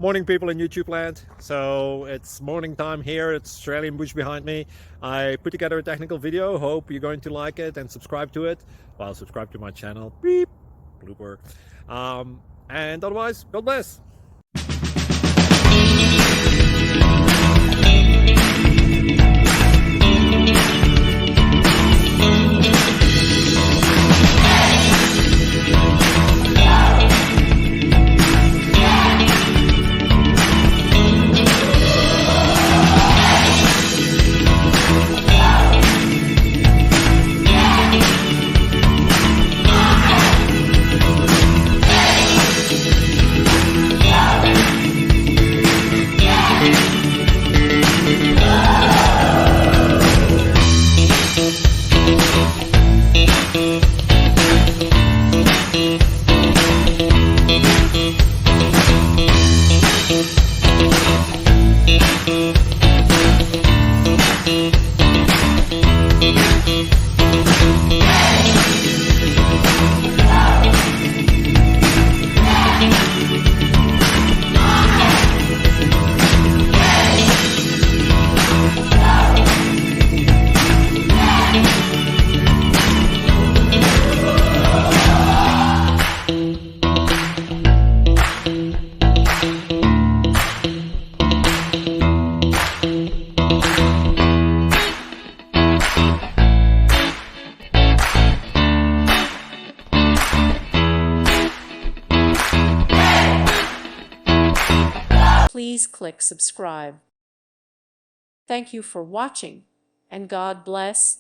Morning, people in YouTube land. So it's morning time here. It's Australian bush behind me. I put together a technical video. Hope you're going to like it and subscribe to it. Well, subscribe to my channel. Beep. Blooper. And otherwise, God bless. Please click subscribe. Thank you for watching, and God bless.